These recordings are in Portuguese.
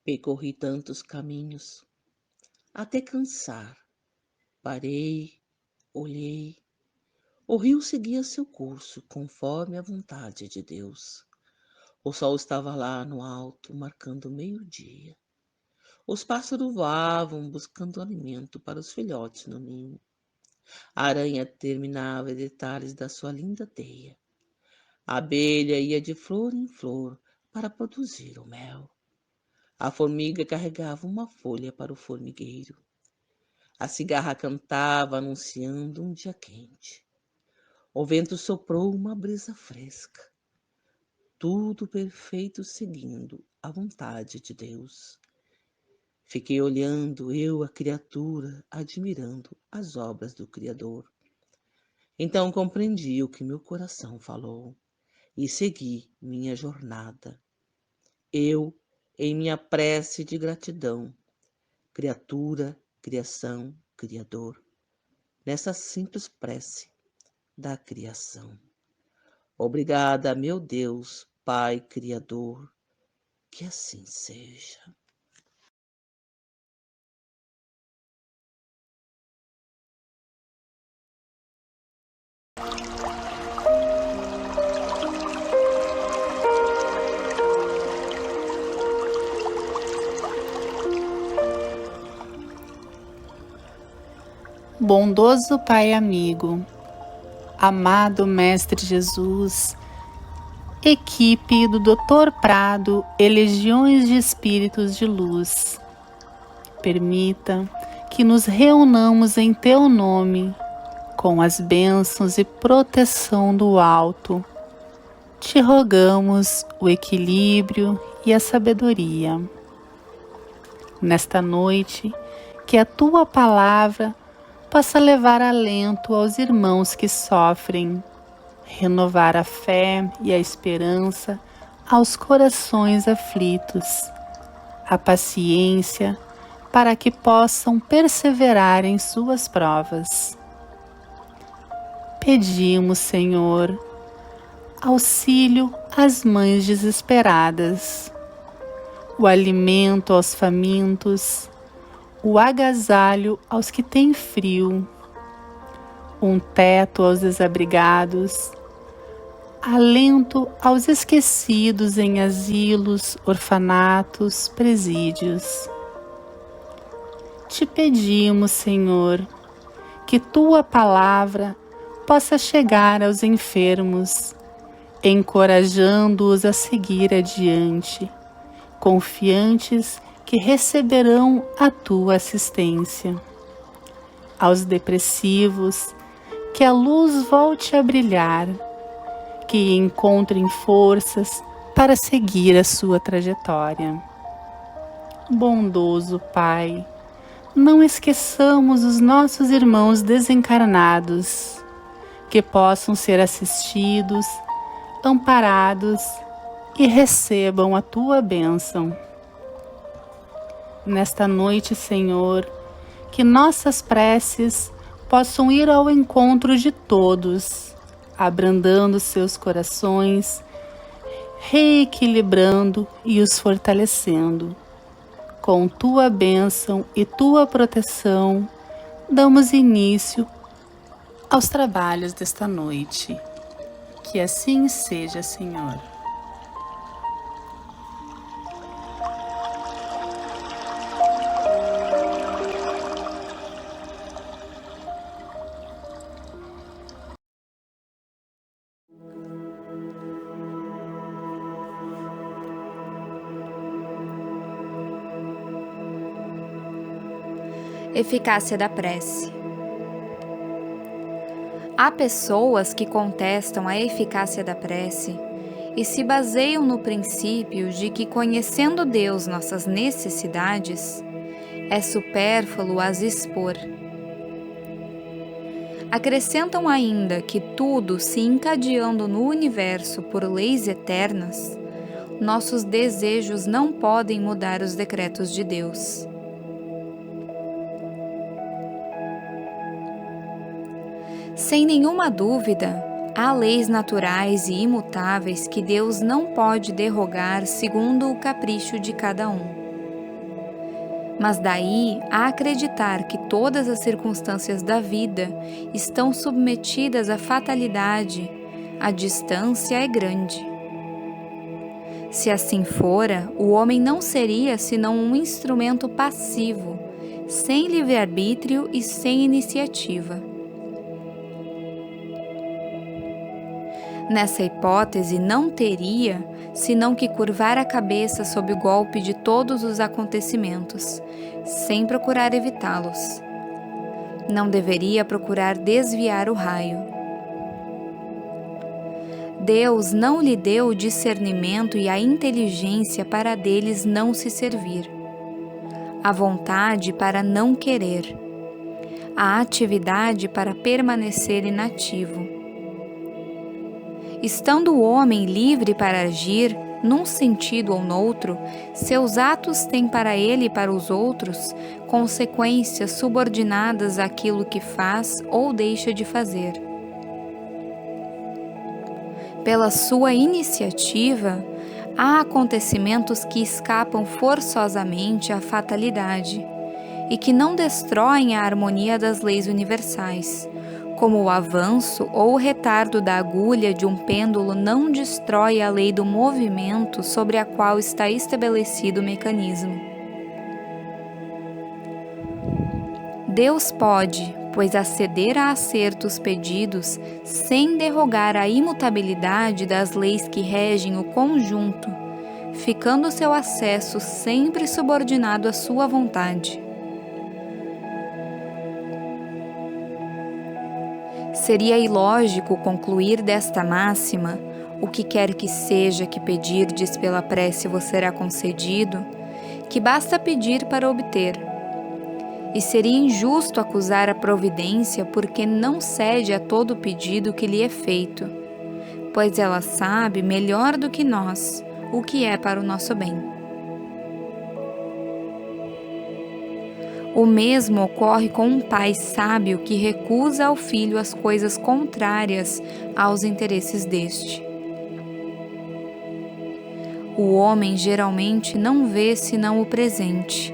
Percorri tantos caminhos, até cansar. Parei, olhei. O rio seguia seu curso, conforme a vontade de Deus. O sol estava lá no alto, marcando meio-dia. Os pássaros voavam, buscando alimento para os filhotes no ninho. A aranha terminava detalhes da sua linda teia. A abelha ia de flor em flor para produzir o mel. A formiga carregava uma folha para o formigueiro. A cigarra cantava, anunciando um dia quente. O vento soprou uma brisa fresca. Tudo perfeito seguindo a vontade de Deus. Fiquei olhando, eu, a criatura, admirando as obras do Criador. Então compreendi o que meu coração falou e segui minha jornada. Eu, em minha prece de gratidão, criatura, criação, Criador, nessa simples prece da criação. Obrigada, meu Deus, Pai Criador, que assim seja. Bondoso Pai amigo, amado Mestre Jesus, equipe do Dr. Prado e legiões de espíritos de luz, permita que nos reunamos em Teu nome, com as bênçãos e proteção do alto. Te rogamos o equilíbrio e a sabedoria. Nesta noite, que a Tua palavra possa levar alento aos irmãos que sofrem, renovar a fé e a esperança aos corações aflitos, a paciência para que possam perseverar em suas provas. Pedimos, Senhor, auxílio às mães desesperadas, o alimento aos famintos, o agasalho aos que têm frio, um teto aos desabrigados, alento aos esquecidos em asilos, orfanatos, presídios. Te pedimos, Senhor, que Tua palavra possa chegar aos enfermos, encorajando-os a seguir adiante, confiantes que receberão a Tua assistência. Aos depressivos, que a luz volte a brilhar, que encontrem forças para seguir a sua trajetória. Bondoso Pai, não esqueçamos os nossos irmãos desencarnados, que possam ser assistidos, amparados e recebam a Tua bênção. Nesta noite, Senhor, que nossas preces possam ir ao encontro de todos, abrandando seus corações, reequilibrando e os fortalecendo. Com Tua bênção e Tua proteção, damos início aos trabalhos desta noite. Que assim seja, Senhor. Eficácia da prece. Há pessoas que contestam a eficácia da prece e se baseiam no princípio de que, conhecendo Deus nossas necessidades, é supérfluo as expor. Acrescentam ainda que, tudo se encadeando no universo por leis eternas, nossos desejos não podem mudar os decretos de Deus. Sem nenhuma dúvida, há leis naturais e imutáveis que Deus não pode derrogar segundo o capricho de cada um. Mas daí a acreditar que todas as circunstâncias da vida estão submetidas à fatalidade, a distância é grande. Se assim fora, o homem não seria senão um instrumento passivo, sem livre-arbítrio e sem iniciativa. Nessa hipótese, não teria senão que curvar a cabeça sob o golpe de todos os acontecimentos, sem procurar evitá-los. Não deveria procurar desviar o raio. Deus não lhe deu o discernimento e a inteligência para deles não se servir, a vontade para não querer, a atividade para permanecer inativo. Estando o homem livre para agir, num sentido ou noutro, seus atos têm para ele e para os outros consequências subordinadas àquilo que faz ou deixa de fazer. Pela sua iniciativa, há acontecimentos que escapam forçosamente à fatalidade e que não destroem a harmonia das leis universais, como o avanço ou o retardo da agulha de um pêndulo não destrói a lei do movimento sobre a qual está estabelecido o mecanismo. Deus pode, pois, aceder a acertos pedidos sem derrogar a imutabilidade das leis que regem o conjunto, ficando seu acesso sempre subordinado à sua vontade. Seria ilógico concluir desta máxima: o que quer que seja que pedirdes pela prece vos será concedido, que basta pedir para obter. E seria injusto acusar a providência porque não cede a todo pedido que lhe é feito, pois ela sabe melhor do que nós o que é para o nosso bem. O mesmo ocorre com um pai sábio que recusa ao filho as coisas contrárias aos interesses deste. O homem geralmente não vê senão o presente.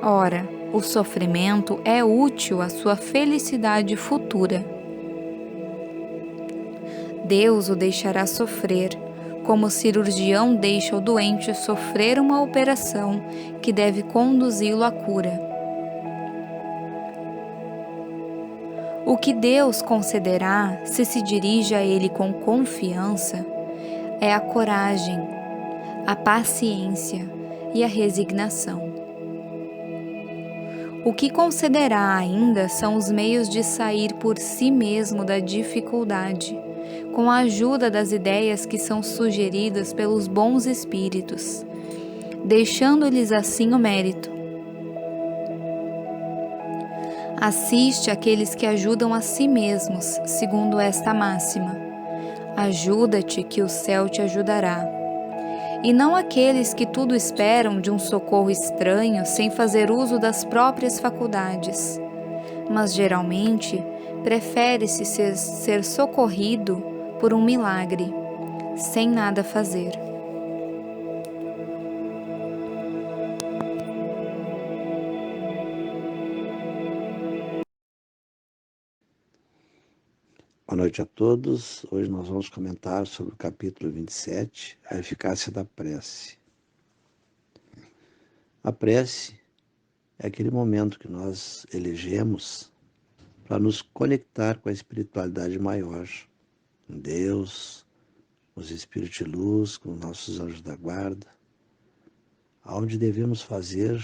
Ora, o sofrimento é útil à sua felicidade futura. Deus o deixará sofrer, como o cirurgião deixa o doente sofrer uma operação que deve conduzi-lo à cura. O que Deus concederá, se dirige a Ele com confiança, é a coragem, a paciência e a resignação. O que concederá ainda são os meios de sair por si mesmo da dificuldade, com a ajuda das ideias que são sugeridas pelos bons espíritos, deixando-lhes assim o mérito. Assiste àqueles que ajudam a si mesmos, segundo esta máxima: ajuda-te que o céu te ajudará. E não aqueles que tudo esperam de um socorro estranho sem fazer uso das próprias faculdades, mas geralmente prefere-se ser socorrido por um milagre, sem nada fazer. Boa noite a todos. Hoje nós vamos comentar sobre o capítulo 27, a eficácia da prece. A prece é aquele momento que nós elegemos para nos conectar com a espiritualidade maior, com Deus, com os espíritos de luz, com os nossos anjos da guarda, aonde devemos fazer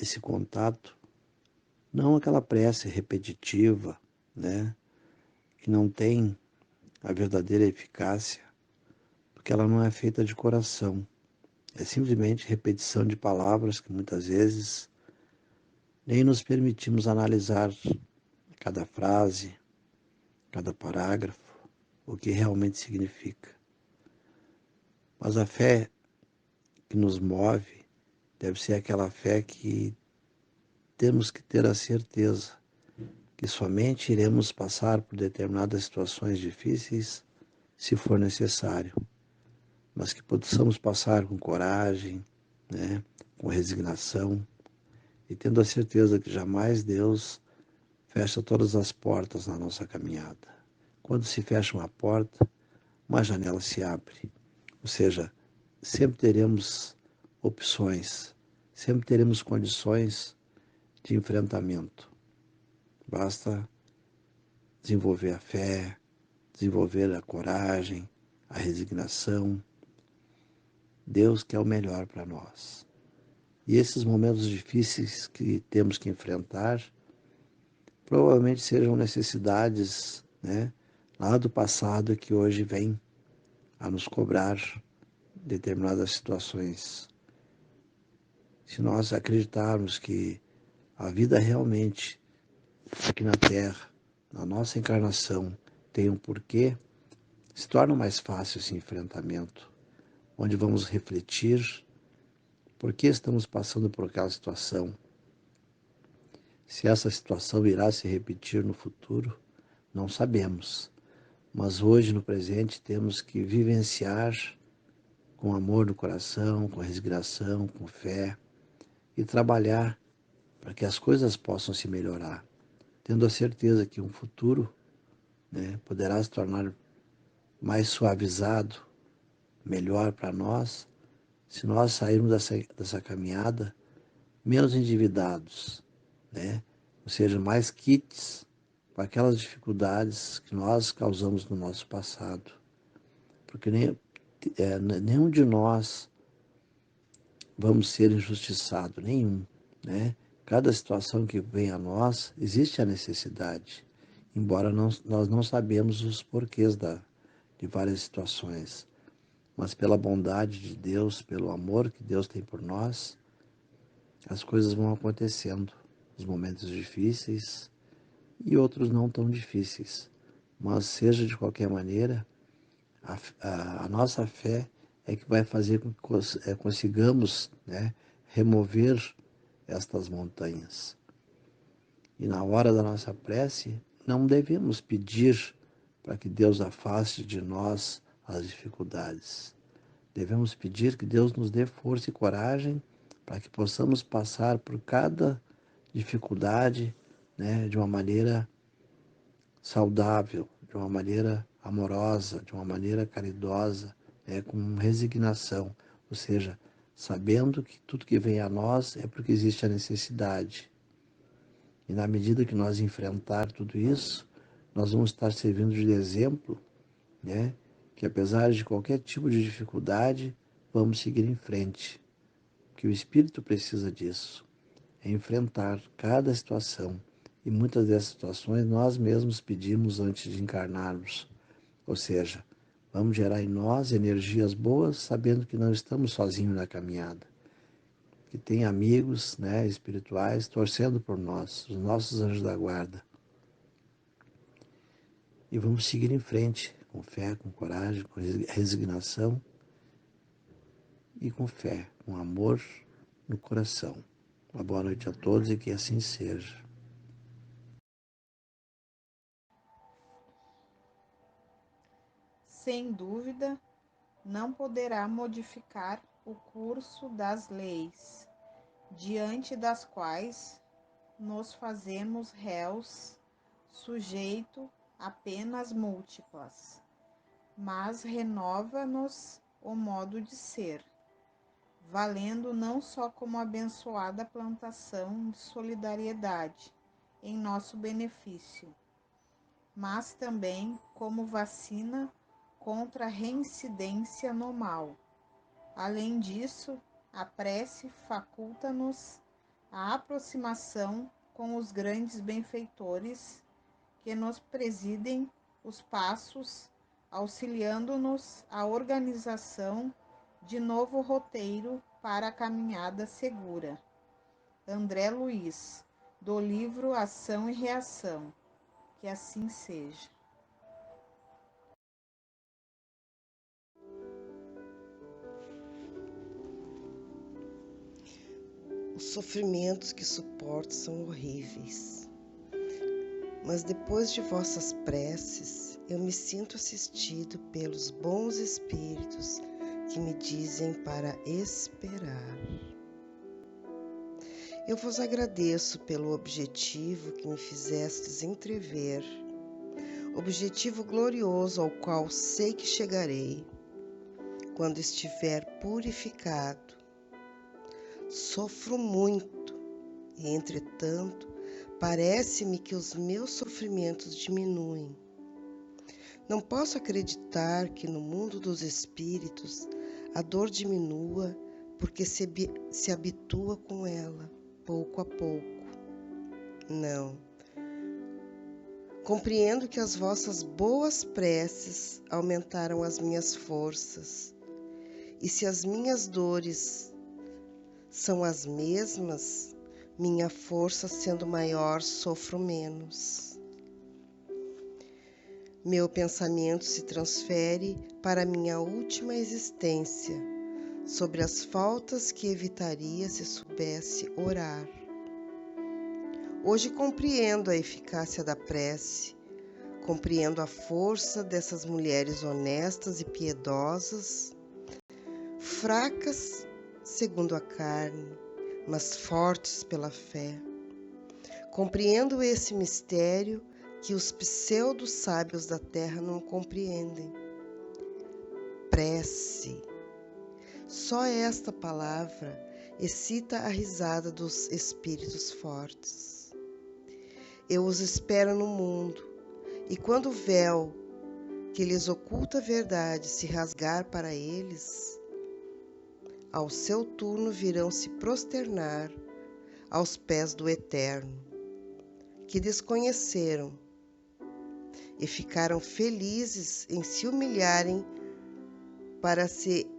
esse contato, não aquela prece repetitiva, que não tem a verdadeira eficácia, porque ela não é feita de coração. É simplesmente repetição de palavras que muitas vezes nem nos permitimos analisar cada frase, cada parágrafo, o que realmente significa. Mas a fé que nos move deve ser aquela fé que temos que ter a certeza que somente iremos passar por determinadas situações difíceis se for necessário, mas que possamos passar com coragem, com resignação e tendo a certeza que jamais Deus fecha todas as portas na nossa caminhada. Quando se fecha uma porta, uma janela se abre. Ou seja, sempre teremos opções, sempre teremos condições de enfrentamento. Basta desenvolver a fé, desenvolver a coragem, a resignação. Deus quer o melhor para nós. E esses momentos difíceis que temos que enfrentar, provavelmente sejam necessidades, lá do passado que hoje vem a nos cobrar determinadas situações. Se nós acreditarmos que a vida realmente aqui na Terra, na nossa encarnação, tem um porquê, se torna mais fácil esse enfrentamento, onde vamos refletir por que estamos passando por aquela situação. Se essa situação irá se repetir no futuro, não sabemos. Mas hoje, no presente, temos que vivenciar com amor no coração, com resignação, com fé e trabalhar para que as coisas possam se melhorar, tendo a certeza que um futuro, poderá se tornar mais suavizado, melhor para nós, se nós sairmos dessa caminhada menos endividados, ou seja, mais quites para aquelas dificuldades que nós causamos no nosso passado. Porque nenhum de nós vamos ser injustiçado, nenhum. Cada situação que vem a nós, existe a necessidade, embora nós não sabemos os porquês de várias situações. Mas pela bondade de Deus, pelo amor que Deus tem por nós, as coisas vão acontecendo, os momentos difíceis e outros não tão difíceis. Mas seja de qualquer maneira, a nossa fé é que vai fazer com que consigamos remover estas montanhas. E na hora da nossa prece, não devemos pedir para que Deus afaste de nós as dificuldades. Devemos pedir que Deus nos dê força e coragem para que possamos passar por cada dificuldade, de uma maneira saudável, de uma maneira amorosa, de uma maneira caridosa, com resignação, ou seja, sabendo que tudo que vem a nós é porque existe a necessidade. E na medida que nós enfrentar tudo isso, nós vamos estar servindo de exemplo, que apesar de qualquer tipo de dificuldade, vamos seguir em frente. Que o Espírito precisa disso, é enfrentar cada situação. E muitas dessas situações nós mesmos pedimos antes de encarnarmos. Ou seja, vamos gerar em nós energias boas, sabendo que não estamos sozinhos na caminhada. Que tem amigos, espirituais torcendo por nós, os nossos anjos da guarda. E vamos seguir em frente, com fé, com coragem, com resignação e com fé, com amor no coração. Uma boa noite a todos e que assim seja. Sem dúvida, não poderá modificar o curso das leis, diante das quais nos fazemos réus, sujeito a penas múltiplas, mas renova-nos o modo de ser, valendo não só como abençoada plantação de solidariedade em nosso benefício, mas também como vacina contra a reincidência no mal. Além disso, a prece faculta-nos a aproximação com os grandes benfeitores que nos presidem os passos, auxiliando-nos a organização de novo roteiro para a caminhada segura. André Luiz, do livro Ação e Reação. Que assim seja. Os sofrimentos que suporto são horríveis, mas depois de vossas preces, eu me sinto assistido pelos bons espíritos que me dizem para esperar. Eu vos agradeço pelo objetivo que me fizestes entrever, objetivo glorioso ao qual sei que chegarei, quando estiver purificado. Sofro muito e, entretanto, parece-me que os meus sofrimentos diminuem. Não posso acreditar que no mundo dos espíritos a dor diminua porque se habitua com ela, pouco a pouco. Não. Compreendo que as vossas boas preces aumentaram as minhas forças, e se as minhas dores são as mesmas, minha força sendo maior, sofro menos. Meu pensamento se transfere para minha última existência, sobre as faltas que evitaria se soubesse orar. Hoje compreendo a eficácia da prece, compreendo a força dessas mulheres honestas e piedosas, fracas segundo a carne, mas fortes pela fé. Compreendo esse mistério que os pseudo-sábios da terra não compreendem. Prece. Só esta palavra excita a risada dos espíritos fortes. Eu os espero no mundo, e quando o véu que lhes oculta a verdade se rasgar para eles, ao seu turno virão se prosternar aos pés do Eterno, que desconheceram e ficaram felizes em se humilharem para se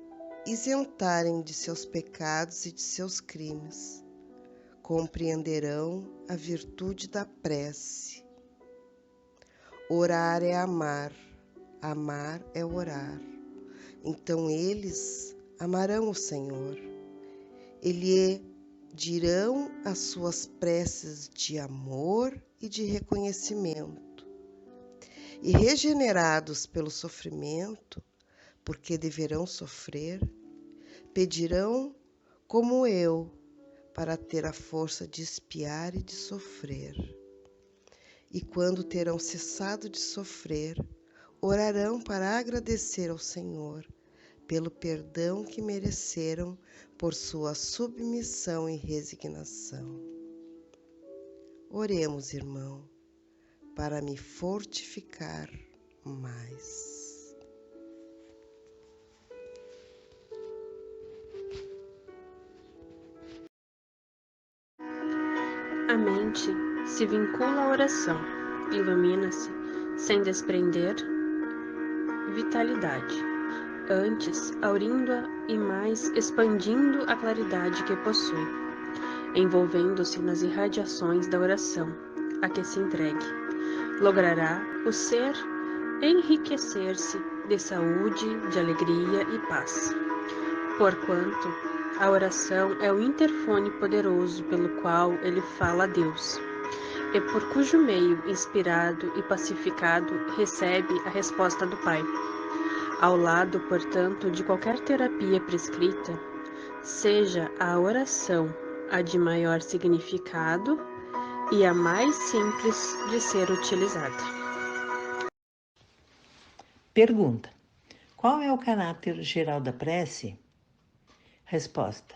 isentarem de seus pecados e de seus crimes. Compreenderão a virtude da prece. Orar é amar, amar é orar. Então eles amarão o Senhor. Lhe dirão as suas preces de amor e de reconhecimento. E regenerados pelo sofrimento, porque deverão sofrer, pedirão como eu, para ter a força de expiar e de sofrer. E quando terão cessado de sofrer, orarão para agradecer ao Senhor pelo perdão que mereceram por sua submissão e resignação. Oremos, irmão, para me fortificar mais. A mente se vincula à oração, ilumina-se sem desprender vitalidade, antes aurindo-a e mais expandindo a claridade que possui, envolvendo-se nas irradiações da oração a que se entregue. Logrará o ser enriquecer-se de saúde, de alegria e paz, porquanto a oração é o interfone poderoso pelo qual ele fala a Deus, e por cujo meio, inspirado e pacificado, recebe a resposta do Pai. Ao lado, portanto, de qualquer terapia prescrita, seja a oração a de maior significado e a mais simples de ser utilizada. Pergunta: qual é o caráter geral da prece? Resposta: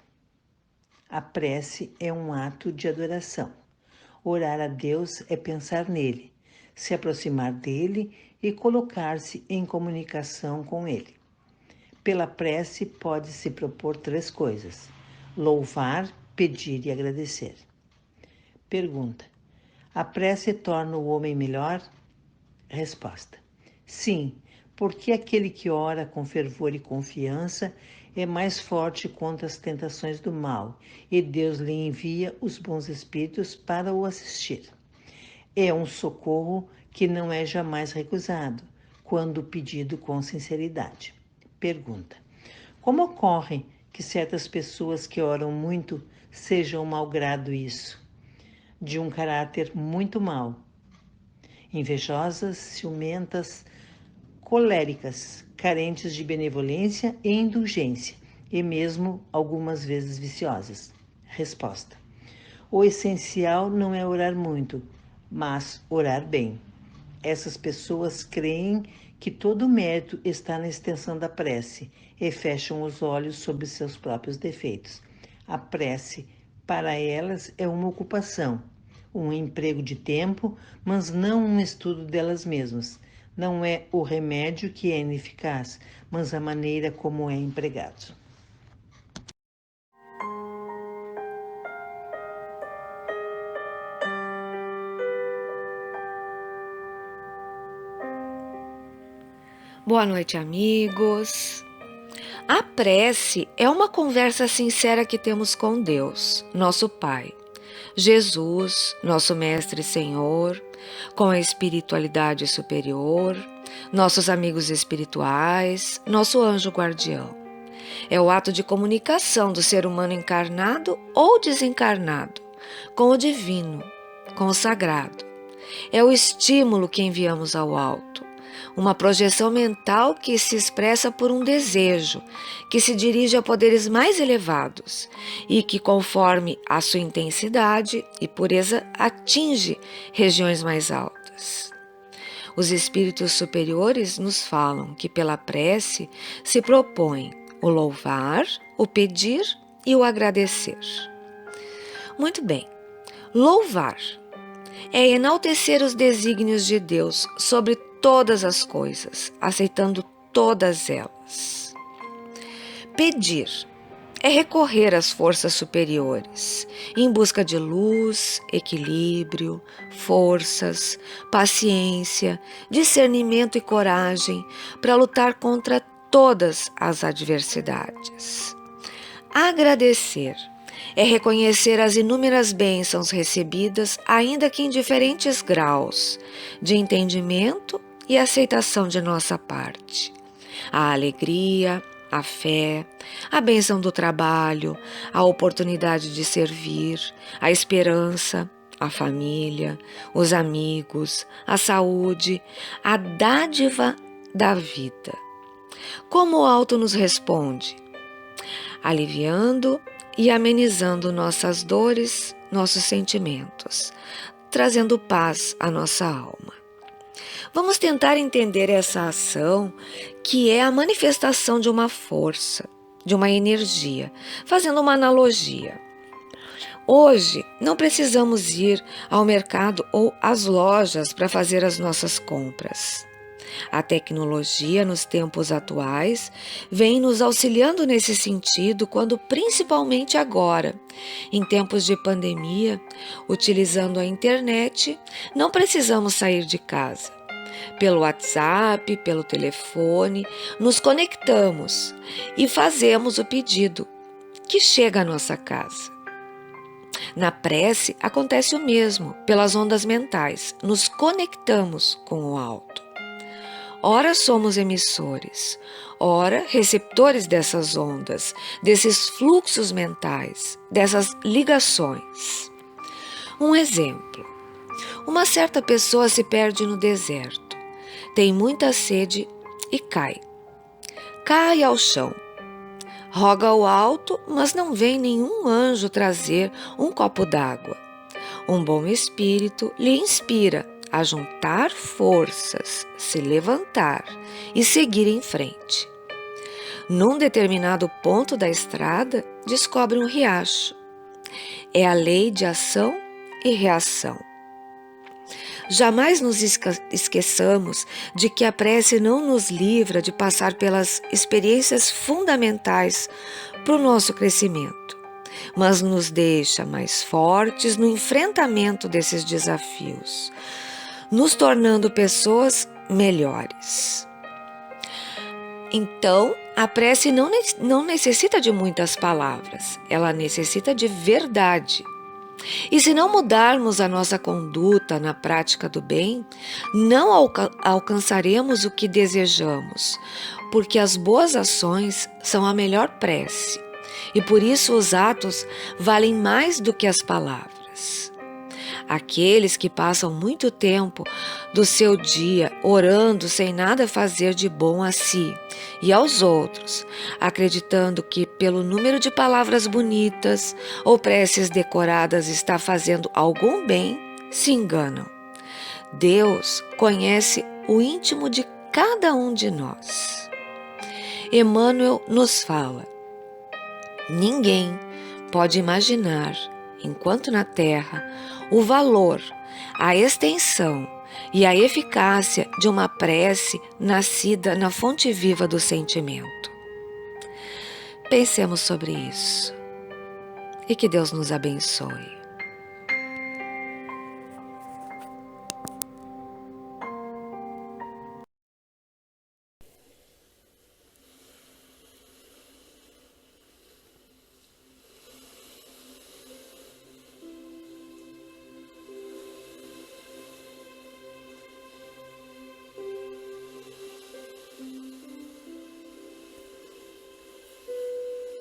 a prece é um ato de adoração. Orar a Deus é pensar nele, se aproximar dele e colocar-se em comunicação com ele. Pela prece pode-se propor 3 coisas: louvar, pedir e agradecer. Pergunta: a prece torna o homem melhor? Resposta: sim, porque aquele que ora com fervor e confiança é mais forte contra as tentações do mal, e Deus lhe envia os bons espíritos para o assistir. É um socorro que não é jamais recusado, quando pedido com sinceridade. Pergunta: como ocorre que certas pessoas que oram muito sejam malgrado isso? De um caráter muito mau, invejosas, ciumentas, coléricas, carentes de benevolência e indulgência, e mesmo algumas vezes viciosas. Resposta: O essencial não é orar muito, mas orar bem. Essas pessoas creem que todo o mérito está na extensão da prece e fecham os olhos sobre seus próprios defeitos. A prece, para elas, é uma ocupação, um emprego de tempo, mas não um estudo delas mesmas. Não é o remédio que é ineficaz, mas a maneira como é empregado. Boa noite, amigos. A prece é uma conversa sincera que temos com Deus, nosso Pai, Jesus, nosso Mestre e Senhor, com a espiritualidade superior, nossos amigos espirituais, nosso anjo guardião. É o ato de comunicação do ser humano encarnado ou desencarnado, com o divino, com o sagrado. É o estímulo que enviamos ao alto, uma projeção mental que se expressa por um desejo, que se dirige a poderes mais elevados e que, conforme a sua intensidade e pureza, atinge regiões mais altas. Os espíritos superiores nos falam que pela prece se propõe o louvar, o pedir e o agradecer. Muito bem, louvar é enaltecer os desígnios de Deus sobre todas as coisas, aceitando todas elas. Pedir é recorrer às forças superiores, em busca de luz, equilíbrio, forças, paciência, discernimento e coragem para lutar contra todas as adversidades. Agradecer é reconhecer as inúmeras bênçãos recebidas, ainda que em diferentes graus, de entendimento e aceitação de nossa parte. A alegria, a fé, a bênção do trabalho, a oportunidade de servir, a esperança, a família, os amigos, a saúde, a dádiva da vida. Como o alto nos responde? Aliviando e amenizando nossas dores, nossos sentimentos, trazendo paz à nossa alma. Vamos tentar entender essa ação, que é a manifestação de uma força, de uma energia, fazendo uma analogia. Hoje, não precisamos ir ao mercado ou às lojas para fazer as nossas compras. A tecnologia, nos tempos atuais, vem nos auxiliando nesse sentido, quando principalmente agora, em tempos de pandemia, utilizando a internet, não precisamos sair de casa. Pelo WhatsApp, pelo telefone, nos conectamos e fazemos o pedido, que chega à nossa casa. Na prece acontece o mesmo, pelas ondas mentais, nos conectamos com o alto. Ora somos emissores, ora receptores dessas ondas, desses fluxos mentais, dessas ligações. Um exemplo: uma certa pessoa se perde no deserto, tem muita sede e cai. Cai ao chão. Roga ao alto, mas não vem nenhum anjo trazer um copo d'água. Um bom espírito lhe inspira a juntar forças, se levantar e seguir em frente. Num determinado ponto da estrada, descobre um riacho. É a lei de ação e reação. Jamais nos esqueçamos de que a prece não nos livra de passar pelas experiências fundamentais para o nosso crescimento, mas nos deixa mais fortes no enfrentamento desses desafios, nos tornando pessoas melhores. Então, a prece não necessita de muitas palavras, ela necessita de verdade. E se não mudarmos a nossa conduta na prática do bem, não alcançaremos o que desejamos, porque as boas ações são a melhor prece, e por isso os atos valem mais do que as palavras. Aqueles que passam muito tempo do seu dia orando sem nada fazer de bom a si e aos outros, acreditando que pelo número de palavras bonitas ou preces decoradas está fazendo algum bem, se enganam. Deus conhece o íntimo de cada um de nós. Emmanuel nos fala: ninguém pode imaginar, enquanto na Terra, o valor, a extensão e a eficácia de uma prece nascida na fonte viva do sentimento. Pensemos sobre isso e que Deus nos abençoe.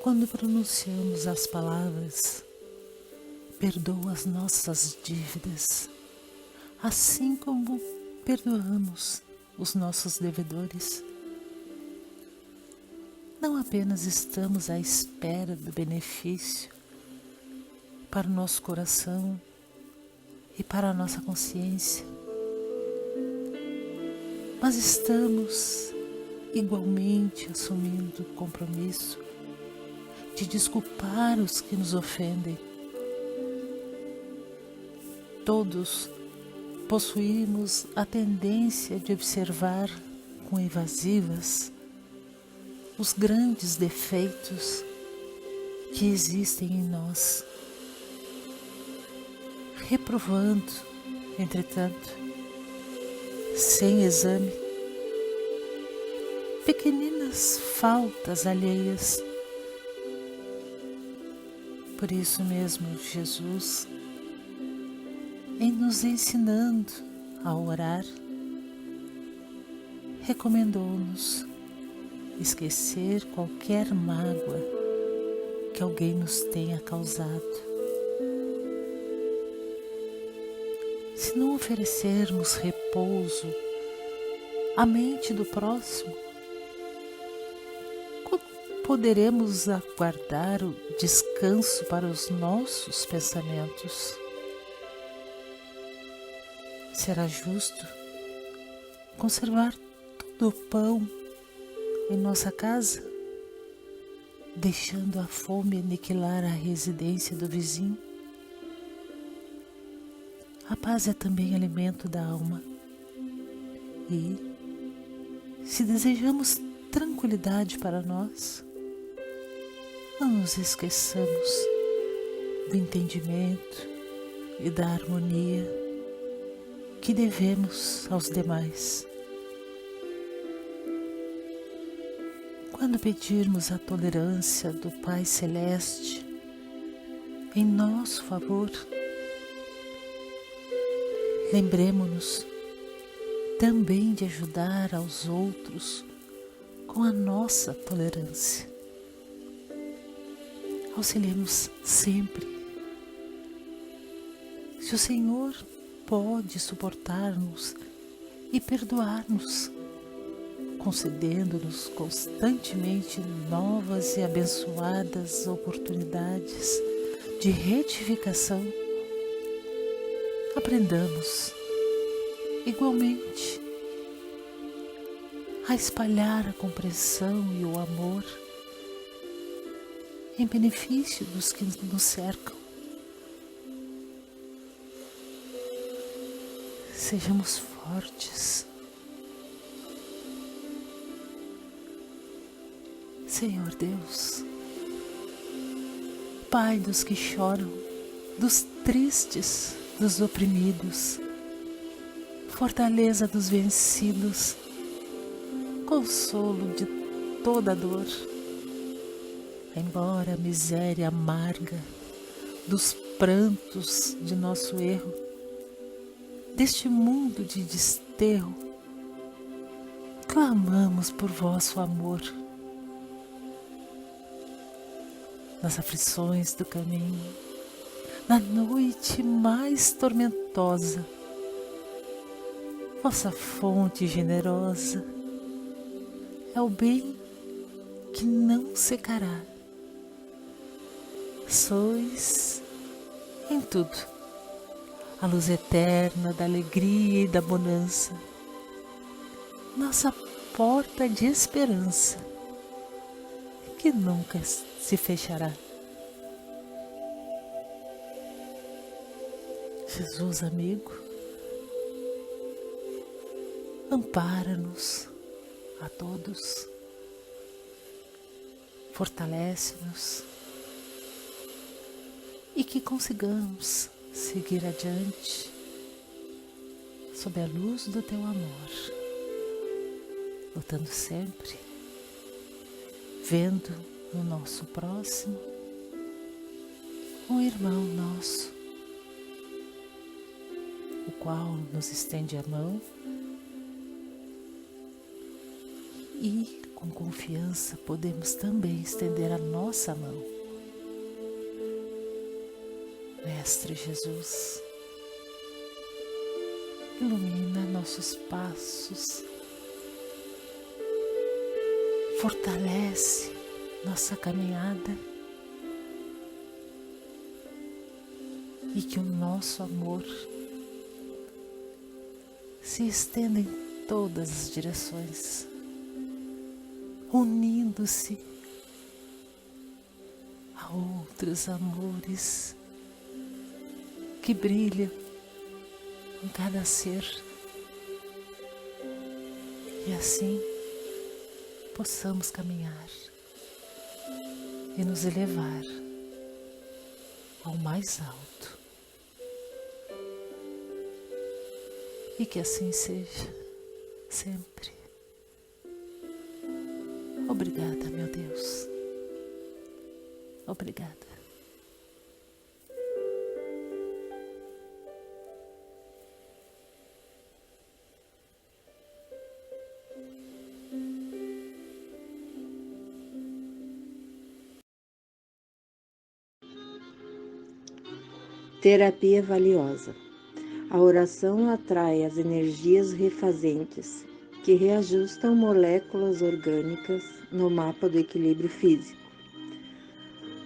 Quando pronunciamos as palavras, perdoa as nossas dívidas, assim como perdoamos os nossos devedores, não apenas estamos à espera do benefício para o nosso coração e para a nossa consciência, mas estamos igualmente assumindo o compromisso de desculpar os que nos ofendem. Todos possuímos a tendência de observar com evasivas os grandes defeitos que existem em nós, reprovando, entretanto, sem exame, pequeninas faltas alheias. Por isso mesmo, Jesus, em nos ensinando a orar, recomendou-nos esquecer qualquer mágoa que alguém nos tenha causado. Se não oferecermos repouso à mente do próximo, poderemos aguardar o descanso para os nossos pensamentos? Será justo conservar todo o pão em nossa casa, deixando a fome aniquilar a residência do vizinho? A paz é também alimento da alma. E, se desejamos tranquilidade para nós, não nos esqueçamos do entendimento e da harmonia que devemos aos demais. Quando pedirmos a tolerância do Pai Celeste em nosso favor, lembremo-nos também de ajudar aos outros com a nossa tolerância. Auxiliemos sempre. Se o Senhor pode suportar-nos e perdoar-nos, concedendo-nos constantemente novas e abençoadas oportunidades de retificação, aprendamos igualmente a espalhar a compreensão e o amor em benefício dos que nos cercam. Sejamos fortes. Senhor Deus, Pai dos que choram, dos tristes, dos oprimidos, fortaleza dos vencidos, consolo de toda dor. Embora a miséria amarga dos prantos de nosso erro, deste mundo de desterro, clamamos por vosso amor. Nas aflições do caminho, na noite mais tormentosa, vossa fonte generosa é o bem que não secará. Sois em tudo a luz eterna da alegria e da bonança, nossa porta de esperança, que nunca se fechará. Jesus amigo, ampara-nos a todos, fortalece-nos e que consigamos seguir adiante sob a luz do teu amor, lutando sempre, vendo no nosso próximo um irmão nosso, o qual nos estende a mão e com confiança podemos também estender a nossa mão. Mestre Jesus, ilumina nossos passos, fortalece nossa caminhada e que o nosso amor se estenda em todas as direções, unindo-se a outros amores que brilham em cada ser, e assim possamos caminhar e nos elevar ao mais alto. E que assim seja sempre. Obrigada, meu Deus. Obrigada. Terapia valiosa. A oração atrai as energias refazentes que reajustam moléculas orgânicas no mapa do equilíbrio físico,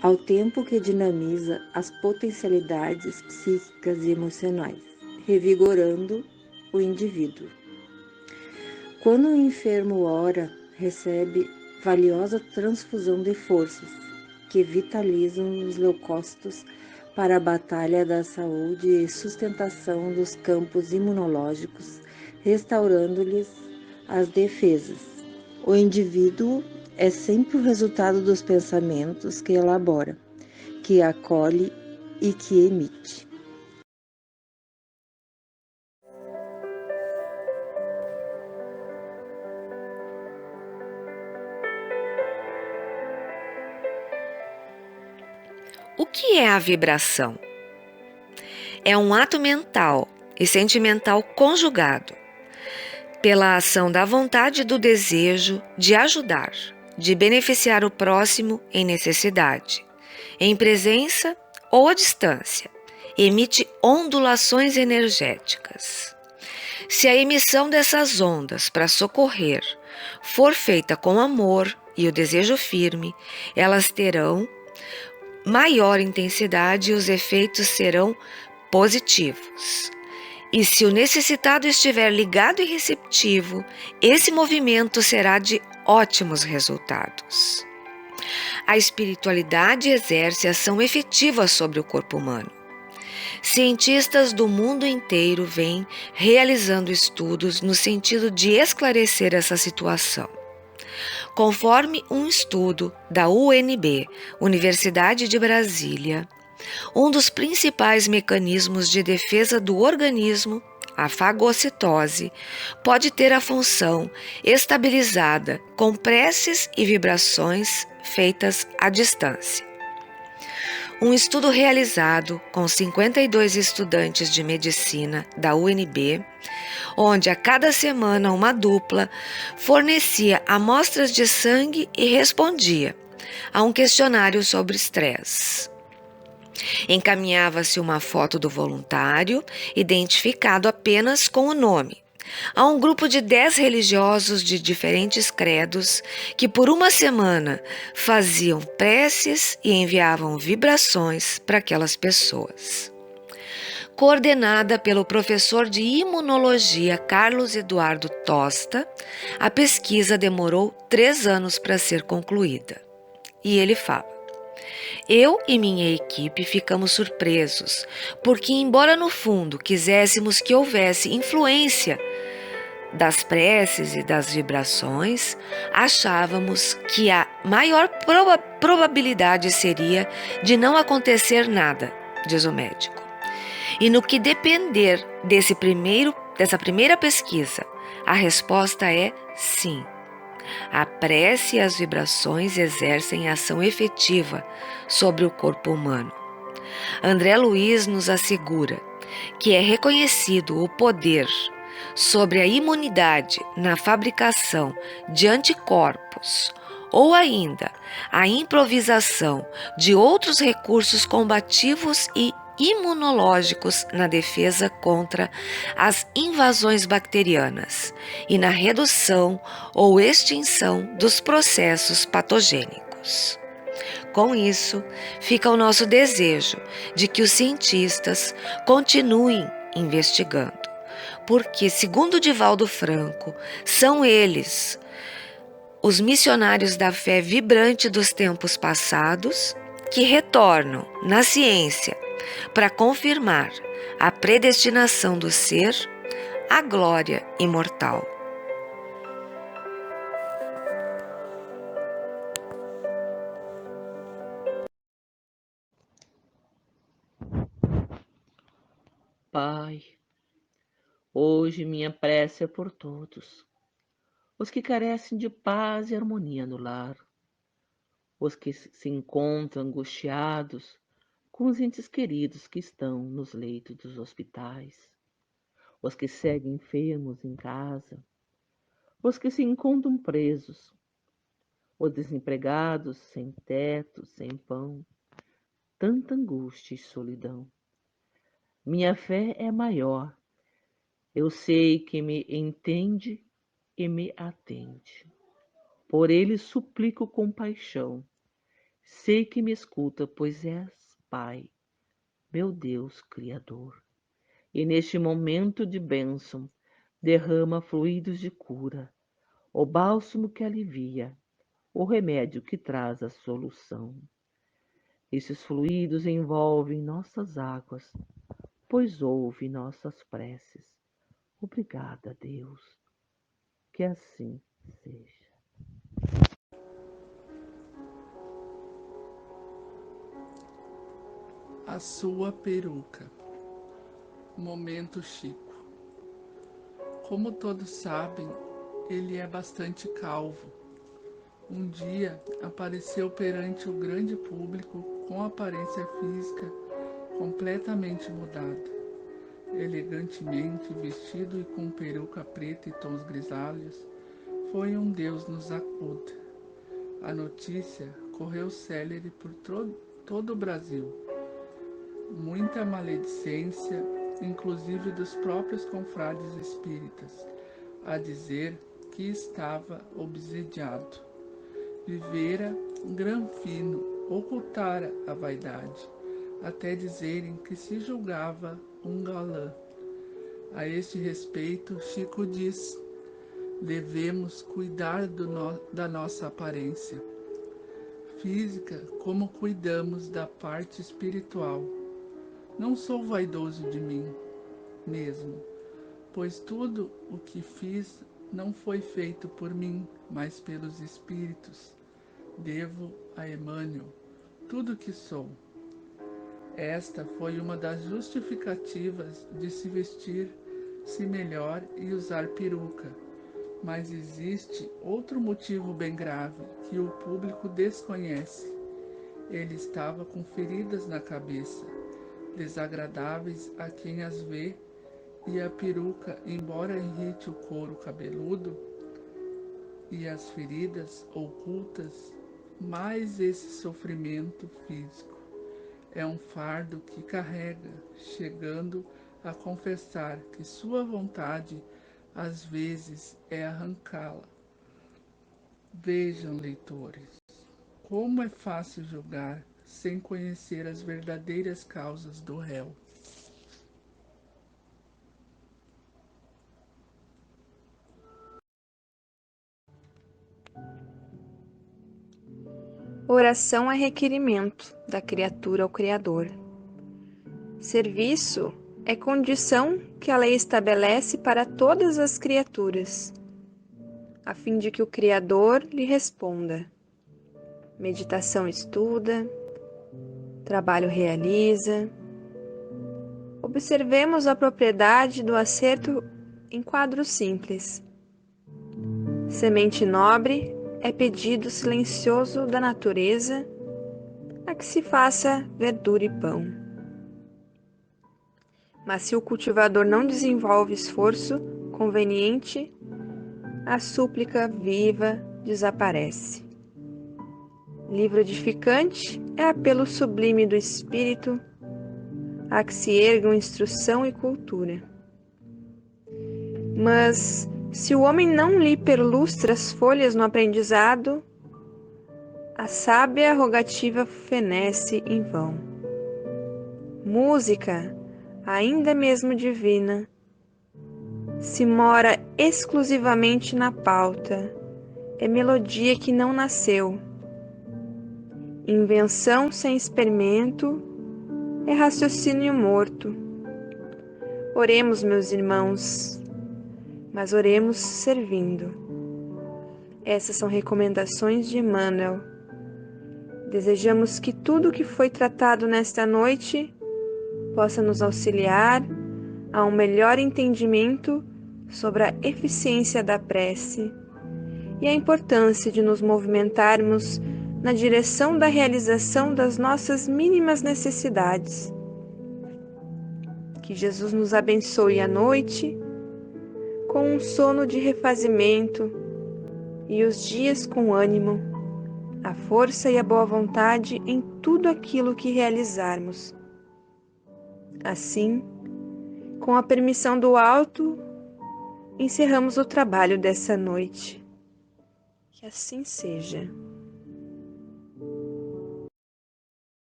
ao tempo que dinamiza as potencialidades psíquicas e emocionais, revigorando o indivíduo. Quando o enfermo ora, recebe valiosa transfusão de forças que vitalizam os leucócitos para a batalha da saúde e sustentação dos campos imunológicos, restaurando-lhes as defesas. O indivíduo é sempre o resultado dos pensamentos que elabora, que acolhe e que emite. O que é a vibração? É um ato mental e sentimental conjugado pela ação da vontade e do desejo de ajudar, de beneficiar o próximo em necessidade, em presença ou à distância. Emite ondulações energéticas. Se a emissão dessas ondas para socorrer for feita com amor e o desejo firme, elas terão maior intensidade e os efeitos serão positivos. E se o necessitado estiver ligado e receptivo, esse movimento será de ótimos resultados. A espiritualidade exerce ação efetiva sobre o corpo humano. Cientistas do mundo inteiro vêm realizando estudos no sentido de esclarecer essa situação. Conforme um estudo da UNB, Universidade de Brasília, um dos principais mecanismos de defesa do organismo, a fagocitose, pode ter a função estabilizada com preces e vibrações feitas à distância. Um estudo realizado com 52 estudantes de medicina da UNB, onde a cada semana uma dupla fornecia amostras de sangue e respondia a um questionário sobre estresse. Encaminhava-se uma foto do voluntário, identificado apenas com o nome, a um grupo de 10 religiosos de diferentes credos que por uma semana faziam preces e enviavam vibrações para aquelas pessoas. Coordenada pelo professor de imunologia Carlos Eduardo Tosta, a pesquisa demorou 3 anos para ser concluída. E ele fala: eu e minha equipe ficamos surpresos, porque embora no fundo quiséssemos que houvesse influência das preces e das vibrações, achávamos que a maior probabilidade seria de não acontecer nada, diz o médico. E no que depender dessa primeira pesquisa, a resposta é sim. A prece e as vibrações exercem ação efetiva sobre o corpo humano. André Luiz nos assegura que é reconhecido o poder sobre a imunidade na fabricação de anticorpos ou ainda a improvisação de outros recursos combativos e imunológicos na defesa contra as invasões bacterianas e na redução ou extinção dos processos patogênicos. Com isso, fica o nosso desejo de que os cientistas continuem investigando, porque, segundo Divaldo Franco, são eles os missionários da fé vibrante dos tempos passados que retornam na ciência para confirmar a predestinação do ser à glória imortal. Pai, hoje minha prece é por todos, os que carecem de paz e harmonia no lar, os que se encontram angustiados com os entes queridos que estão nos leitos dos hospitais, os que seguem enfermos em casa, os que se encontram presos, os desempregados sem teto, sem pão, tanta angústia e solidão. Minha fé é maior, eu sei que me entende e me atende. Por ele suplico com paixão, sei que me escuta, pois és Pai, meu Deus Criador. E neste momento de bênção, derrama fluidos de cura, o bálsamo que alivia, o remédio que traz a solução. Esses fluidos envolvem nossas águas, pois ouve nossas preces. Obrigada, Deus. Que assim seja. A sua peruca. Momento Chico. Como todos sabem, ele é bastante calvo. Um dia apareceu perante o grande público com aparência física completamente mudada. Elegantemente vestido e com peruca preta e tons grisalhos, foi um Deus nos acuda. A notícia correu célere por todo o Brasil. Muita maledicência, inclusive dos próprios confrades espíritas, a dizer que estava obsidiado. Vivera granfino, ocultara a vaidade, até dizerem que se julgava um galã. A este respeito, Chico diz: devemos cuidar da nossa aparência física como cuidamos da parte espiritual. Não sou vaidoso de mim mesmo, pois tudo o que fiz não foi feito por mim, mas pelos espíritos. Devo a Emmanuel tudo o que sou. Esta foi uma das justificativas de se vestir-se melhor e usar peruca. Mas existe outro motivo bem grave que o público desconhece. Ele estava com feridas na cabeça, desagradáveis a quem as vê, e a peruca, embora irrite o couro cabeludo e as feridas ocultas, mais esse sofrimento físico. é um fardo que carrega, chegando a confessar que sua vontade, às vezes, é arrancá-la. Vejam, leitores, como é fácil julgar sem conhecer as verdadeiras causas do réu. Oração é requerimento da criatura ao Criador. Serviço é condição que a lei estabelece para todas as criaturas, a fim de que o Criador lhe responda. Meditação estuda, trabalho realiza. Observemos a propriedade do acerto em quadro simples. Semente nobre é pedido silencioso da natureza a que se faça verdura e pão. Mas se o cultivador não desenvolve esforço conveniente, a súplica viva desaparece. Livro edificante é apelo sublime do espírito a que se ergam instrução e cultura. Mas se o homem não lhe perlustra as folhas no aprendizado, a sábia rogativa fenece em vão. Música, ainda mesmo divina, se mora exclusivamente na pauta, é melodia que não nasceu. Invenção sem experimento é raciocínio morto. Oremos, meus irmãos, mas oremos servindo. Essas são recomendações de Emmanuel. Desejamos que tudo o que foi tratado nesta noite possa nos auxiliar a um melhor entendimento sobre a eficiência da prece e a importância de nos movimentarmos na direção da realização das nossas mínimas necessidades. Que Jesus nos abençoe à noite com um sono de refazimento e os dias com ânimo, a força e a boa vontade em tudo aquilo que realizarmos. Assim, com a permissão do alto, encerramos o trabalho dessa noite. Que assim seja.